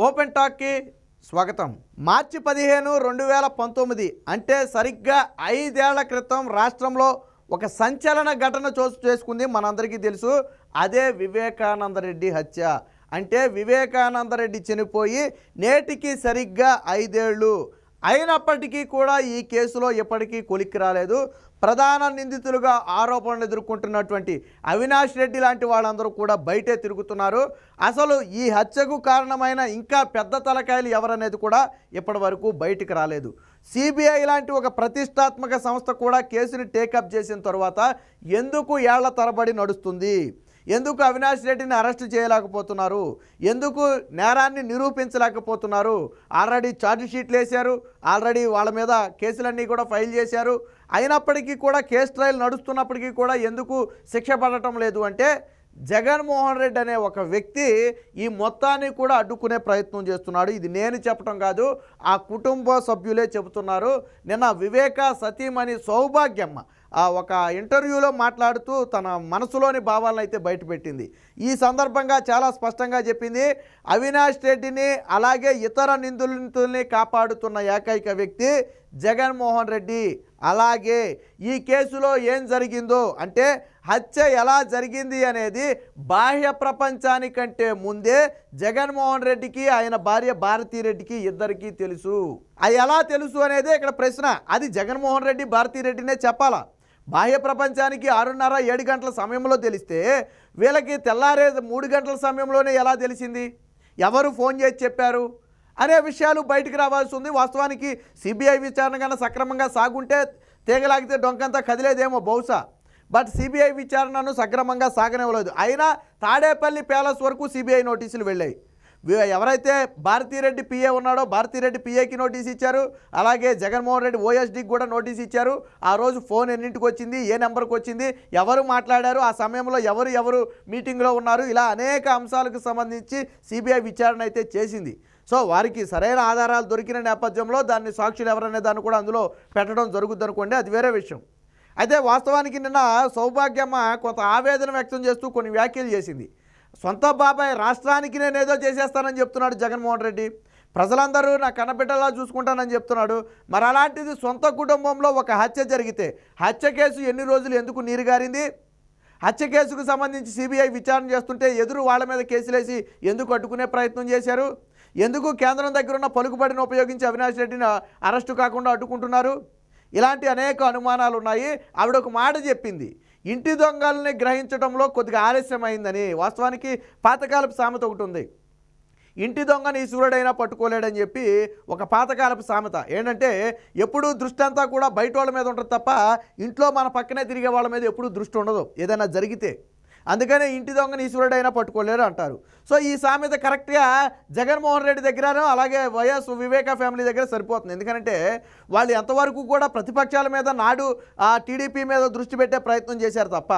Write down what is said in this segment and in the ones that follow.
Open టాక్కి స్వాగతం. మార్చి 15, 2019 అంటే సరిగ్గా 5 ఏళ్ల క్రితం రాష్ట్రంలో ఒక సంచలన ఘటన చోటు చేసుకుంది. మనందరికీ తెలుసు, అదే వివేకానందరెడ్డి హత్య. అంటే వివేకానందరెడ్డి చనిపోయి నేటికి సరిగ్గా 5 ఏళ్ళు అయినప్పటికీ కూడా ఈ కేసులో ఎప్పటికీ కొలిక్కి రాలేదు. ప్రధాన నిందితులుగా ఆరోపణలు ఎదుర్కొంటున్నటువంటి అవినాష్ రెడ్డి లాంటి వాళ్ళందరూ కూడా బయటే తిరుగుతున్నారు. అసలు ఈ హత్యకు కారణమైన ఇంకా పెద్ద తలకాయలు ఎవరనేది కూడా ఇప్పటి వరకు బయటికి రాలేదు. సిబిఐ లాంటి ఒక ప్రతిష్టాత్మక సంస్థ కూడా కేసుని టేకప్ చేసిన తర్వాత ఎందుకు ఏళ్ల తరబడి నడుస్తుంది? ఎందుకు అవినాష్ రెడ్డిని అరెస్ట్ చేయలేకపోతున్నారు? ఎందుకు నేరాన్ని నిరూపించలేకపోతున్నారు? ఆల్రెడీ ఛార్జ్ షీట్లు వేశారు, ఆల్రెడీ వాళ్ళ మీద కేసులన్నీ కూడా ఫైల్ చేశారు. అయినప్పటికీ కూడా కేసు ట్రయల్ నడుస్తున్నప్పటికీ కూడా ఎందుకు శిక్ష పడటం లేదు అంటే జగన్మోహన్ రెడ్డి అనే ఒక వ్యక్తి ఈ మొత్తాన్ని కూడా అడ్డుకునే ప్రయత్నం చేస్తున్నాడు. ఇది నేను చెప్పడం కాదు, ఆ కుటుంబ సభ్యులే చెబుతున్నారు. నిన్న వివేక సతీమణి సౌభాగ్యమ్మ ఒక ఇంటర్వ్యూలో మాట్లాడుతూ తన మనసులోని భావాలను అయితే బయటపెట్టింది. ఈ సందర్భంగా చాలా స్పష్టంగా చెప్పింది, అవినాష్ రెడ్డిని అలాగే ఇతర నిందితుల్ని కాపాడుతున్న ఏకైక వ్యక్తి జగన్మోహన్ రెడ్డి. అలాగే ఈ కేసులో ఏం జరిగిందో అంటే హత్య ఎలా జరిగింది అనేది బాహ్య ప్రపంచానికంటే ముందే జగన్మోహన్ రెడ్డికి ఆయన భార్య భారతీరెడ్డికి ఇద్దరికీ తెలుసు. అది ఎలా తెలుసు అనేది ఇక్కడ ప్రశ్న. అది జగన్మోహన్ రెడ్డి భారతీరెడ్డినే చెప్పాలా. బాహ్య ప్రపంచానికి 6:30, 7 గంటల సమయంలో తెలిస్తే వీళ్ళకి తెల్లారే 3 గంటల సమయంలోనే ఎలా తెలిసింది? ఎవరు ఫోన్ చేసి చెప్పారు అనే విషయాలు బయటికి రావాల్సి ఉంది. వాస్తవానికి సిబిఐ విచారణ కన్నా సక్రమంగా సాగుంటే తీగలాగితే డొంకంతా కదిలేదేమో బహుశా. బట్ సిబిఐ విచారణను సక్రమంగా సాగనివ్వలేదు. అయినా తాడేపల్లి ప్యాలెస్ వరకు సిబిఐ నోటీసులు వెళ్ళాయి. ఎవరైతే భారతీరెడ్డి పిఏ ఉన్నాడో భారతీరెడ్డి పిఏకి నోటీస్ ఇచ్చారు, అలాగే జగన్మోహన్ రెడ్డి ఓఎస్డీకి కూడా నోటీస్ ఇచ్చారు. ఆ రోజు ఫోన్ ఎన్నింటికి వచ్చింది, ఏ నెంబర్కి వచ్చింది, ఎవరు మాట్లాడారు, ఆ సమయంలో ఎవరు మీటింగ్లో ఉన్నారు, ఇలా అనేక అంశాలకు సంబంధించి సిబిఐ విచారణ అయితే చేసింది. సో వారికి సరైన ఆధారాలు దొరికిన నేపథ్యంలో దాన్ని సాక్షులు ఎవరనే దాన్ని కూడా అందులో పెట్టడం జరుగుద్ది అనుకోండి, అది వేరే విషయం. అయితే వాస్తవానికి నిన్న సౌభాగ్యమ్మ కొంత ఆవేదన వ్యక్తం చేస్తూ కొన్ని వ్యాఖ్యలు చేసింది. సొంత బాబాయ్ రాష్ట్రానికి నేనేదో చేసేస్తానని చెప్తున్నాడు జగన్మోహన్ రెడ్డి, ప్రజలందరూ నా కన్నబిడ్డలా చూసుకుంటానని చెప్తున్నాడు. మరి అలాంటిది సొంత కుటుంబంలో ఒక హత్య జరిగితే హత్య కేసు ఎన్ని రోజులు ఎందుకు నీరుగారింది? హత్య కేసుకు సంబంధించి సిబిఐ విచారణ చేస్తుంటే ఎదురు వాళ్ళ మీద కేసులేసి ఎందుకు అడ్డుకునే ప్రయత్నం చేశారు? ఎందుకు కేంద్రం దగ్గర ఉన్న పలుకుబడిని ఉపయోగించి అవినాష్ రెడ్డిని అరెస్టు కాకుండా అడ్డుకుంటున్నారు? ఇలాంటి అనేక అనుమానాలు ఉన్నాయి. ఆవిడ ఒక మాట చెప్పింది, ఇంటి దొంగల్ని గ్రహించడంలో కొద్దిగా ఆలస్యమైందని. వాస్తవానికి పాతకాలపు సామెత ఒకటి ఉంది, ఇంటి దొంగని ఈశ్వరుడైనా పట్టుకోలేడని చెప్పి ఒక పాతకాలపు సామెత. ఏంటంటే ఎప్పుడూ దృష్టి అంతా కూడా బయట వాళ్ళ మీద ఉంటుంది తప్ప ఇంట్లో మన పక్కనే తిరిగే వాళ్ళ మీద ఎప్పుడూ దృష్టి ఉండదు ఏదైనా జరిగితే. అందుకనే ఇంటి దొంగని ఈశ్వరుడైనా పట్టుకోలేరు అంటారు. సో ఈ సామెత కరెక్ట్గా జగన్మోహన్ రెడ్డి దగ్గర అలాగే వైఎస్ వివేక ఫ్యామిలీ దగ్గర సరిపోతుంది. ఎందుకంటే వాళ్ళు ఎంతవరకు కూడా ప్రతిపక్షాల మీద నాడు ఆ టీడీపీ మీద దృష్టి పెట్టే ప్రయత్నం చేశారు తప్ప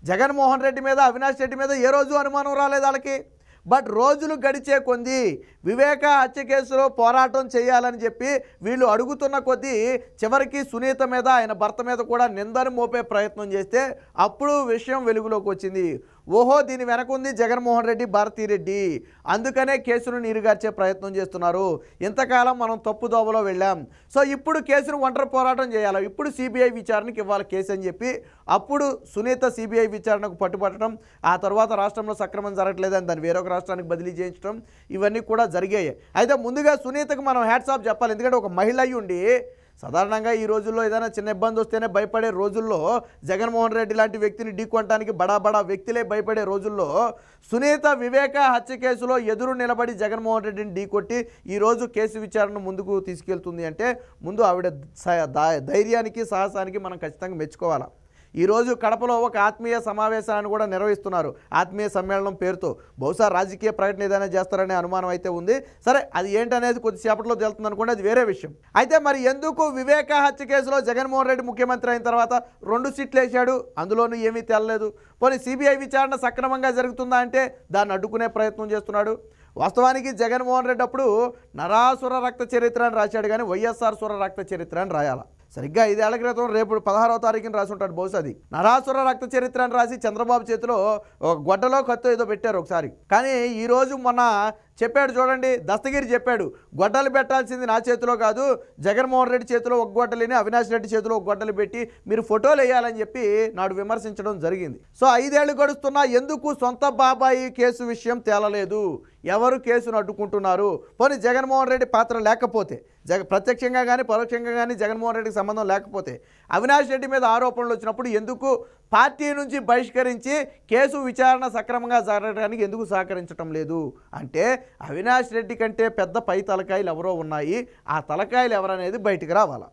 జగన్మోహన్ రెడ్డి మీద అవినాష్ రెడ్డి మీద ఏ రోజు అనుమానం రాలేదు వాళ్ళకి. బట్ రోజులు గడిచే కొద్దీ వివేక హత్య కేసులో పోరాటం చేయాలని చెప్పి వీళ్ళు అడుగుతున్న కొద్దీ చివరికి సునీత మీద ఆయన భర్త మీద కూడా నిందను మోపే ప్రయత్నం చేస్తే అప్పుడు విషయం వెలుగులోకి వచ్చింది. ఓహో, దీని వెనక ఉంది జగన్మోహన్ రెడ్డి భారతీరెడ్డి, అందుకనే కేసును నీరుగార్చే ప్రయత్నం చేస్తున్నారు. ఇంతకాలం మనం తప్పుదోవలో వెళ్ళాం, సో ఇప్పుడు కేసును ఒంటరి పోరాటం చేయాలి, ఇప్పుడు సిబిఐ విచారణకు ఇవ్వాలి కేసు అని చెప్పి అప్పుడు సునీత సిబిఐ విచారణకు పట్టుబట్టడం, ఆ తర్వాత రాష్ట్రంలో సక్రమం జరగట్లేదని దాన్ని వేరొక రాష్ట్రానికి బదిలీ చేయించడం, ఇవన్నీ కూడా జరిగాయి. అయితే ముందుగా సునీతకు మనం హ్యాట్స్ ఆఫ్ చెప్పాలి. ఎందుకంటే ఒక మహిళ అయ్యి ఉండి సాధారణంగా ఈ రోజుల్లో ఏదైనా చిన్న ఇబ్బంది వస్తేనే భయపడే రోజుల్లో, జగన్మోహన్ రెడ్డి లాంటి వ్యక్తిని ఢీకొనడానికి బడా వ్యక్తులే భయపడే రోజుల్లో సునీత వివేక హత్య కేసులో ఎదురు నిలబడి జగన్మోహన్ రెడ్డిని ఢీకొట్టి ఈరోజు కేసు విచారణ ముందుకు తీసుకెళ్తుంది అంటే ముందు ఆవిడ ధైర్యానికి సాహసానికి మనం ఖచ్చితంగా మెచ్చుకోవాలి. ఈరోజు కడపలో ఒక ఆత్మీయ సమావేశాన్ని కూడా నిర్వహిస్తున్నారు, ఆత్మీయ సమ్మేళనం పేరుతో. బహుశా రాజకీయ ప్రకటన ఏదైనా చేస్తారనే అనుమానం అయితే ఉంది. సరే, అది ఏంటనేది కొద్దిసేపట్లో తెలుస్తుంది అనుకోండి, అది వేరే విషయం. అయితే మరి ఎందుకు వివేక హత్య కేసులో జగన్మోహన్ రెడ్డి ముఖ్యమంత్రి అయిన తర్వాత 2 సీట్లు వేశాడు, అందులోనూ ఏమీ తేలలేదు? పోనీ సిబిఐ విచారణ సక్రమంగా జరుగుతుందా అంటే దాన్ని అడ్డుకునే ప్రయత్నం చేస్తున్నాడు. వాస్తవానికి జగన్మోహన్ రెడ్డి అప్పుడు నరాసుర రక్త చరిత్ర అని రాశాడు, కానీ వైఎస్ఆర్ సుర రక్త చరిత్ర అని రాయాల. సరిగ్గా 5 ఏళ్ల క్రితం రేపు 16వ తారీఖున రాసి ఉంటాడు బహుశా. అది నరాసుర రక్త చరిత్ర అని రాసి చంద్రబాబు చేతిలో ఒక గొడ్డలో కత్తో ఏదో పెట్టారు ఒకసారి. కానీ ఈరోజు మొన్న చెప్పాడు చూడండి, దస్తగిరి చెప్పాడు, గొడ్డలు పెట్టాల్సింది నా చేతిలో కాదు, జగన్మోహన్ రెడ్డి చేతిలో ఒక గొడ్డలిని అవినాష్ రెడ్డి చేతిలో ఒక గొడ్డలు పెట్టి మీరు ఫోటోలు వేయాలని చెప్పి నాడు విమర్శించడం జరిగింది. సో 5 ఏళ్ళు గడుస్తున్నా ఎందుకు సొంత బాబాయి కేసు విషయం తేలలేదు? ఎవరు కేసును అడ్డుకుంటున్నారు? పోనీ జగన్మోహన్ రెడ్డి పాత్ర లేకపోతే, ప్రత్యక్షంగా కానీ పరోక్షంగా కానీ జగన్మోహన్ రెడ్డికి సంబంధం లేకపోతే అవినాష్ రెడ్డి మీద ఆరోపణలు వచ్చినప్పుడు ఎందుకు పార్టీ నుంచి బహిష్కరించి కేసు విచారణ సక్రమంగా జరగడానికి ఎందుకు సహకరించడం లేదు అంటే, అవినాష్ రెడ్డి కంటే పెద్ద పై తలకాయలు ఎవరో ఉన్నాయి, ఆ తలకాయలు ఎవరనేది బయటికి రావాలా.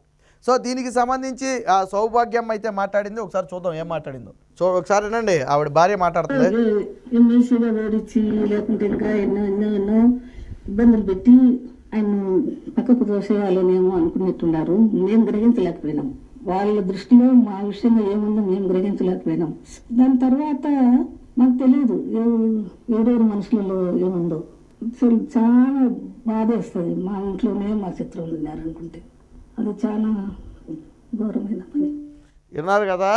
సో దీనికి సంబంధించి సౌభాగ్యం అయితే మాట్లాడింది, ఒకసారి చూద్దాం ఏం మాట్లాడిందో. సో ఒకసారి వినండి, ఆవిడ భార్య మాట్లాడుతుంది. ఎమ్మెల్సీగా ఓడించి లేకుంటే ఇంకా ఎన్నో ఇబ్బందులు పెట్టి ఆయన పక్కకు తోసేయాలనేమో అనుకున్నట్టున్నారు. మేము గ్రహించలేకపోయినాం. వాళ్ళ దృష్టిలో మా విషయంలో ఏముందో మేము గ్రహించలేకపోయినాం. దాని తర్వాత మాకు తెలియదు ఎవరెవరి మనుషులలో ఏముందో. అసలు చాలా బాధ వస్తుంది. మా ఇంట్లోనే మా శత్రువులు ఉన్నారనుకుంటే అది చాలా ఘోరమైన పని. విన్నారు కదా,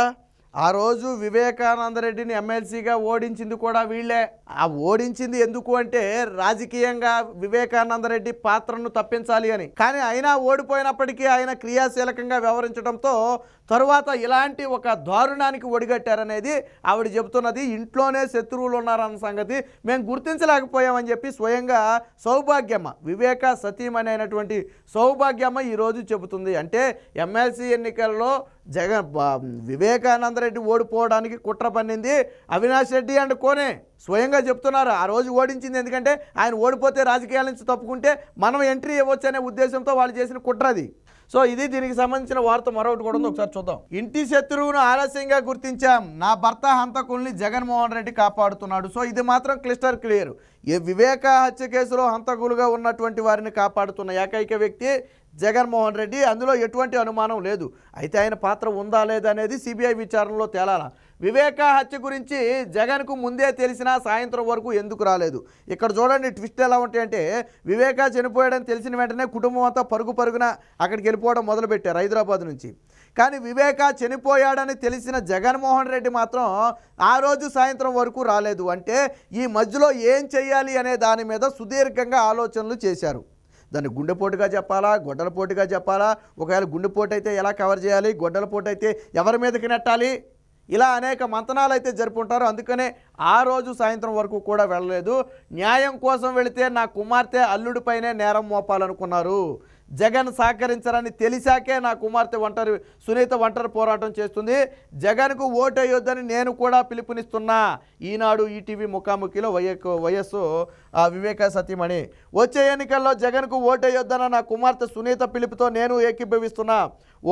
ఆ రోజు వివేకానంద రెడ్డిని ఎమ్మెల్సీగా ఓడించింది కూడా వీళ్ళే. ఆ ఓడించింది ఎందుకు అంటే రాజకీయంగా వివేకానంద రెడ్డి పాత్రను తప్పించాలి అని. కానీ అయినా ఓడిపోయినప్పటికీ ఆయన క్రియాశీలకంగా వ్యవహరించడంతో తరువాత ఇలాంటి ఒక దారుణానికి ఒడిగట్టారనేది ఆవిడ చెబుతున్నది. ఇంట్లోనే శత్రువులు ఉన్నారన్న సంగతి మేము గుర్తించలేకపోయామని చెప్పి స్వయంగా సౌభాగ్యమ్మ, వివేక సతీమణి అయినటువంటి సౌభాగ్యమ్మ ఈరోజు చెబుతుంది. అంటే ఎమ్మెల్సీ ఎన్నికల్లో వివేకానంద రెడ్డి ఓడిపోవడానికి కుట్ర పన్నింది అవినాష్ రెడ్డి అండ్ కోనే స్వయంగా చెప్తున్నారు. ఆ రోజు ఓడించింది ఎందుకంటే ఆయన ఓడిపోతే రాజకీయాల నుంచి తప్పుకుంటే మనం ఎంట్రీ ఇవ్వచ్చు అనే ఉద్దేశంతో వాళ్ళు చేసిన కుట్రది. సో ఇది దీనికి సంబంధించిన వార్త. మరొకటి కూడా ఉంది, ఒకసారి చూద్దాం. ఇంటి శత్రువును ఆలస్యంగా గుర్తించాం, నా భర్త హంతకుల్ని జగన్మోహన్ రెడ్డి కాపాడుతున్నాడు. సో ఇది మాత్రం క్లిస్టర్ క్లియర్. ఈ వివేక హత్య కేసులో హంతకులుగా ఉన్నటువంటి వారిని కాపాడుతున్న ఏకైక వ్యక్తి జగన్మోహన్ రెడ్డి. అందులో ఎటువంటి అనుమానం లేదు. అయితే ఆయన పాత్ర ఉందా లేదా అనేది సిబిఐ విచారణలో తేలాల. వివేక హత్య గురించి జగన్కు ముందే తెలిసినా సాయంత్రం వరకు ఎందుకు రాలేదు? ఇక్కడ చూడండి ట్విస్ట్ ఎలా ఉంటాయంటే, వివేక చనిపోయాడని తెలిసిన వెంటనే కుటుంబం అంతా పరుగున అక్కడికి వెళ్ళిపోవడం మొదలుపెట్టారు హైదరాబాద్ నుంచి. కానీ వివేక చనిపోయాడని తెలిసిన జగన్మోహన్ రెడ్డి మాత్రం ఆ రోజు సాయంత్రం వరకు రాలేదు. అంటే ఈ మధ్యలో ఏం చేయాలి అనే దాని మీద సుదీర్ఘంగా ఆలోచనలు చేశారు. దాన్ని గుండెపోటుగా చెప్పాలా, గొడ్డలపోటుగా చెప్పాలా, ఒకవేళ గుండెపోటు అయితే ఎలా కవర్ చేయాలి, గొడ్డలపోటు అయితే ఎవరి మీదకి నెట్టాలి, ఇలా అనేక మంతనాలు అయితే జరుపుకుంటారు. అందుకనే ఆ రోజు సాయంత్రం వరకు కూడా వెళ్ళలేదు. న్యాయం కోసం వెళితే నా కుమార్తె అల్లుడిపైనే నేరం మోపాలనుకున్నారు. జగన్ సహకరించరని తెలిసాకే నా కుమార్తె సునీత ఒంటరి పోరాటం చేస్తుంది. జగన్కు ఓటేయొద్దని నేను కూడా పిలుపునిస్తున్నా. ఈనాడు ఈటీవీ ముఖాముఖిలో వైఎస్ వివేక సతీమణి. వచ్చే ఎన్నికల్లో జగన్కు ఓటేయొద్దన్న నా కుమార్తె సునీత పిలుపుతో నేను ఏకీభవిస్తున్నా.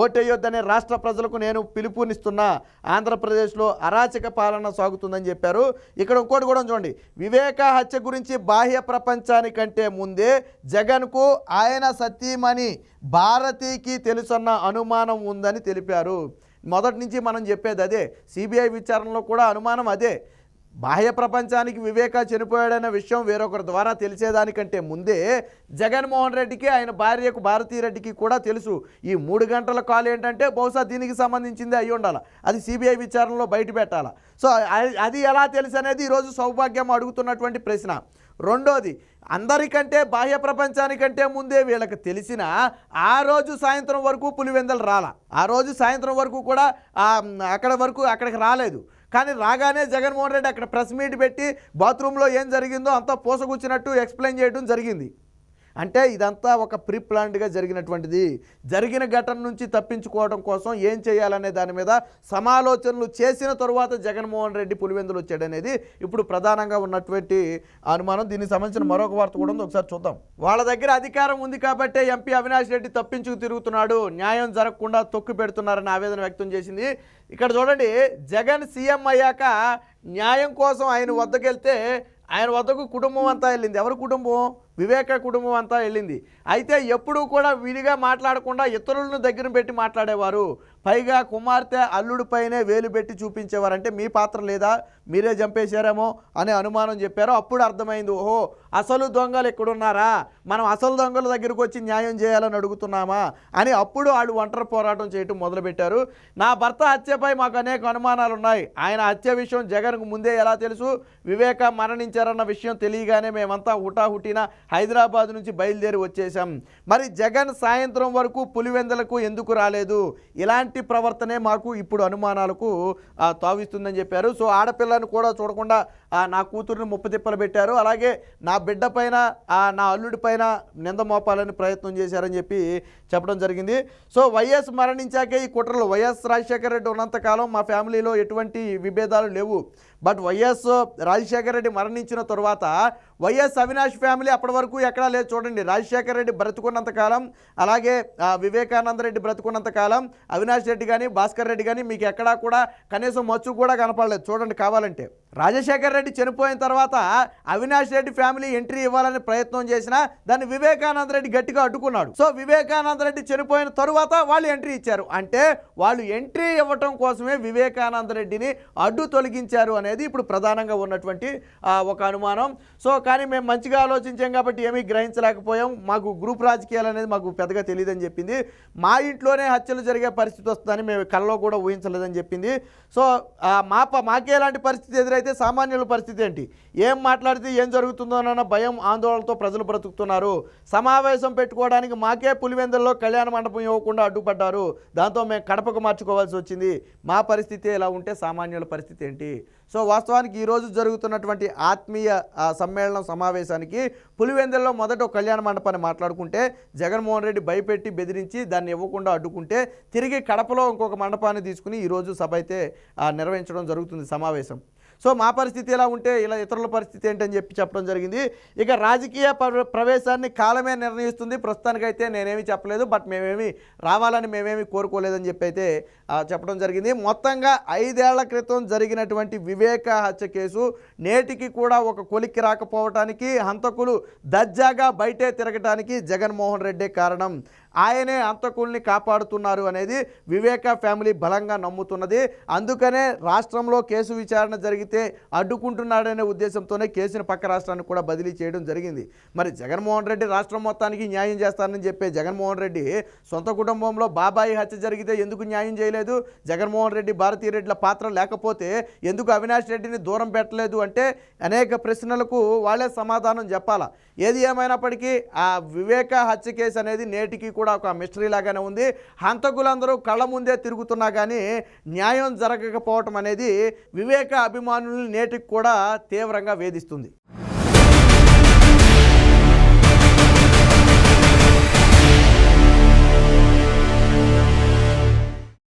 ఓటేయొద్దనే రాష్ట్ర ప్రజలకు నేను పిలుపునిస్తున్నా. ఆంధ్రప్రదేశ్లో అరాచక పాలన సాగుతుందని చెప్పారు. ఇక్కడ ఇంకోటి కూడా చూడండి, వివేక హత్య గురించి బాహ్య ప్రపంచానికంటే ముందే జగన్కు ఆయన సతీమణి భారతికి తెలుసన్న అనుమానం ఉందని తెలిపారు. మొదటి నుంచి మనం చెప్పేది అదే, సిబిఐ విచారణలో కూడా అనుమానం అదే. బాహ్య ప్రపంచానికి వివేక చనిపోయాడనే విషయం వేరొకరి ద్వారా తెలిసేదానికంటే ముందే జగన్మోహన్ రెడ్డికి ఆయన భార్యకు భారతీరెడ్డికి కూడా తెలుసు. ఈ 3 గంటల కాల్ ఏంటంటే బహుశా దీనికి సంబంధించిందే అయ్యి ఉండాలి. అది సిబిఐ విచారణలో బయట పెట్టాలి. సో అది ఎలా తెలుసు అనేది ఈరోజు సౌభాగ్యం అడుగుతున్నటువంటి ప్రశ్న. రెండోది, అందరికంటే బాహ్య ప్రపంచానికంటే ముందే వీళ్ళకి తెలిసిన ఆ రోజు సాయంత్రం వరకు పులివెందలు రాలా. ఆ రోజు సాయంత్రం వరకు కూడా అక్కడికి రాలేదు. కానీ రాగానే జగన్మోహన్ రెడ్డి అక్కడ ప్రెస్ మీట్ పెట్టి బాత్రూంలో ఏం జరిగిందో అంతా పోసగుచ్చినట్టు ఎక్స్ప్లెయిన్ చేయడం జరిగింది. అంటే ఇదంతా ఒక ప్రీ ప్లాన్డ్గా జరిగినటువంటిది. జరిగిన ఘటన నుంచి తప్పించుకోవడం కోసం ఏం చేయాలనే దాని మీద సమాలోచనలు చేసిన తరువాత జగన్మోహన్ రెడ్డి పులివెందులు వచ్చాడనేది ఇప్పుడు ప్రధానంగా ఉన్నటువంటి అనుమానం. దీనికి సంబంధించిన మరొక వార్త కూడా ఉంది, ఒకసారి చూద్దాం. వాళ్ళ దగ్గర అధికారం ఉంది కాబట్టే ఎంపీ అవినాష్ రెడ్డి తప్పించుకు తిరుగుతున్నాడు, న్యాయం జరగకుండా తొక్కు పెడుతున్నారని ఆవేదన వ్యక్తం చేసింది. ఇక్కడ చూడండి, జగన్ సీఎం అయ్యాక న్యాయం కోసం ఆయన వద్దకెళ్తే ఆయన వద్దకు కుటుంబం అంతా వెళ్ళింది. ఎవరి కుటుంబం? వివేక కుటుంబం అంతా వెళ్ళింది. అయితే ఎప్పుడూ కూడా విడిగా మాట్లాడకుండా ఇతరులను దగ్గర పెట్టి మాట్లాడేవారు. పైగా కుమార్తె అల్లుడిపైనే వేలు పెట్టి చూపించేవారు. అంటే మీ పాత్ర లేదా, మీరే చంపేశారేమో అనే అనుమానం చెప్పారు. అప్పుడు అర్థమైంది, ఓహో అసలు దొంగలు ఎక్కడున్నారా, మనం అసలు దొంగల దగ్గరకు వచ్చి న్యాయం చేయాలని అడుగుతున్నామా అని అప్పుడు వాళ్ళు ఒంటరి పోరాటం చేయటం మొదలుపెట్టారు. నా భర్త హత్యపై మాకు అనేక అనుమానాలు ఉన్నాయి. ఆయన హత్య విషయం జగన్కు ముందే ఎలా తెలుసు, వివేక మరణించారన్న విషయం తెలియగానే మేమంతా హుటాహుటిన హైదరాబాద్ నుంచి బయలుదేరి వచ్చేసాం. మరి జగన్ సాయంత్రం వరకు పులివెందులకు ఎందుకు రాలేదు, ఇలాంటి ప్రవర్తనే మాకు ఇప్పుడు అనుమానాలకు తావిస్తుందని చెప్పారు. సో ఆడపిల్లను కూడా చూడకుండా నా కూతురుని ముప్పతిప్పలు పెట్టారు, అలాగే నా బిడ్డ పైన నా అల్లుడి పైన నింద మోపాలని ప్రయత్నం చేశారని చెప్పి చెప్పడం జరిగింది. సో వైఎస్ మరణించాకే ఈ కుట్రలు. వైఎస్ రాజశేఖర రెడ్డి ఉన్నంతకాలం మా ఫ్యామిలీలో ఎటువంటి విభేదాలు లేవు. బట్ వైఎస్ రాజశేఖర రెడ్డి మరణించిన తర్వాత వైఎస్ అవినాష్ ఫ్యామిలీ అప్పటి వరకు ఎక్కడా లేదు. చూడండి, రాజశేఖర రెడ్డి బ్రతుకున్నంతకాలం, అలాగే వివేకానంద రెడ్డి బ్రతుకున్నంతకాలం అవినాష్ రెడ్డి కానీ భాస్కర్ రెడ్డి కానీ మీకు ఎక్కడా కూడా కనీసం మచ్చు కూడా కనపడలేదు. చూడండి కావాలంటే. రాజశేఖర రెడ్డి చనిపోయిన తర్వాత అవినాష్ రెడ్డి ఫ్యామిలీ ఎంట్రీ ఇవ్వాలని ప్రయత్నం చేసినా దాన్ని వివేకానంద రెడ్డి గట్టిగా అడ్డుకున్నాడు. సో వివేకానంద రెడ్డి చనిపోయిన తరువాత వాళ్ళు ఎంట్రీ ఇచ్చారు. అంటే వాళ్ళు ఎంట్రీ ఇవ్వటం కోసమే వివేకానంద రెడ్డిని అడ్డు తొలగించారు అనేది ఇప్పుడు ప్రధానంగా ఉన్నటువంటి ఒక అనుమానం. సో కానీ మేము మంచిగా ఆలోచించాం కాబట్టి ఏమీ గ్రహించలేకపోయాం, మాకు గ్రూప్ రాజకీయాలు అనేది మాకు పెద్దగా తెలియదని చెప్పింది. మా ఇంట్లోనే హత్యలు జరిగే పరిస్థితి వస్తుందని మేము కల్లో కూడా ఊహించలేదని చెప్పింది. సో మాకే ఇలాంటి పరిస్థితి ఎదురైతే సామాన్యుల పరిస్థితి ఏంటి, ఏం మాట్లాడితే ఏం జరుగుతుందోనన్న భయం ఆందోళనతో ప్రజలు బ్రతుకుతున్నారు. సమావేశం పెట్టుకోవడానికి మాకే పులివెందుల్లో కళ్యాణ మండపం ఇవ్వకుండా అడ్డుపడ్డారు, దాంతో మేము కడపకు మార్చుకోవాల్సి వచ్చింది. మా పరిస్థితి ఇలా ఉంటే సామాన్యుల పరిస్థితి ఏంటి? సో వాస్తవానికి ఈరోజు జరుగుతున్నటువంటి ఆత్మీయ సమ్మేళనం సమావేశానికి పులివెందుల్లో మొదట ఒక కళ్యాణ మండపాన్ని మాట్లాడుకుంటే జగన్మోహన్ రెడ్డి భయపెట్టి బెదిరించి దాన్ని ఇవ్వకుండా అడ్డుకుంటే తిరిగి కడపలో ఇంకొక మండపాన్ని తీసుకుని ఈరోజు సభ అయితే నిర్వహించడం జరుగుతుంది సమావేశం. సో మా పరిస్థితి ఎలా ఉంటే ఇలా ఇతరుల పరిస్థితి ఏంటని చెప్పడం జరిగింది. ఇక రాజకీయ ప్రవేశాన్ని కాలమే నిర్ణయిస్తుంది. ప్రస్తుతానికైతే నేనేమి చెప్పలేదు, బట్ రావాలని మేమేమి కోరుకోలేదని చెప్పి అయితే చెప్పడం జరిగింది. మొత్తంగా 5 ఏళ్ల క్రితం జరిగినటువంటి వివేక హత్య కేసు నేటికి కూడా ఒక కొలిక్కి రాకపోవటానికి, హంతకులు దర్జాగా బయటే తిరగటానికి జగన్మోహన్ రెడ్డే కారణం. ఆయనే హంతకుల్ని కాపాడుతున్నారు అనేది వివేక ఫ్యామిలీ బలంగా నమ్ముతున్నది. అందుకనే రాష్ట్రంలో కేసు విచారణ జరిగితే అడ్డుకుంటున్నాడనే ఉద్దేశంతోనే కేసును పక్క రాష్ట్రానికి కూడా బదిలీ చేయడం జరిగింది. మరి జగన్మోహన్ రెడ్డి రాష్ట్రం మొత్తానికి న్యాయం చేస్తానని చెప్పే జగన్మోహన్ రెడ్డి సొంత కుటుంబంలో బాబాయి హత్య జరిగితే ఎందుకు న్యాయం చేయలేదు? జగన్మోహన్ రెడ్డి భారతీయ రెడ్డిల పాత్ర లేకపోతే ఎందుకు అవినాష్ రెడ్డిని దూరం పెట్టలేదు అంటే అనేక ప్రశ్నలకు వాళ్ళే సమాధానం చెప్పాలా. ఏది ఏమైనప్పటికీ ఆ వివేక హత్య కేసు అనేది నేటికి కూడా ఒక మిస్టరీ లాగానే ఉంది. హంతకులందరూ కళ్ళ ముందే తిరుగుతున్నా కానీ న్యాయం జరగకపోవటం అనేది వివేక అభిమానుల్ని నేటికి కూడా తీవ్రంగా వేధిస్తుంది.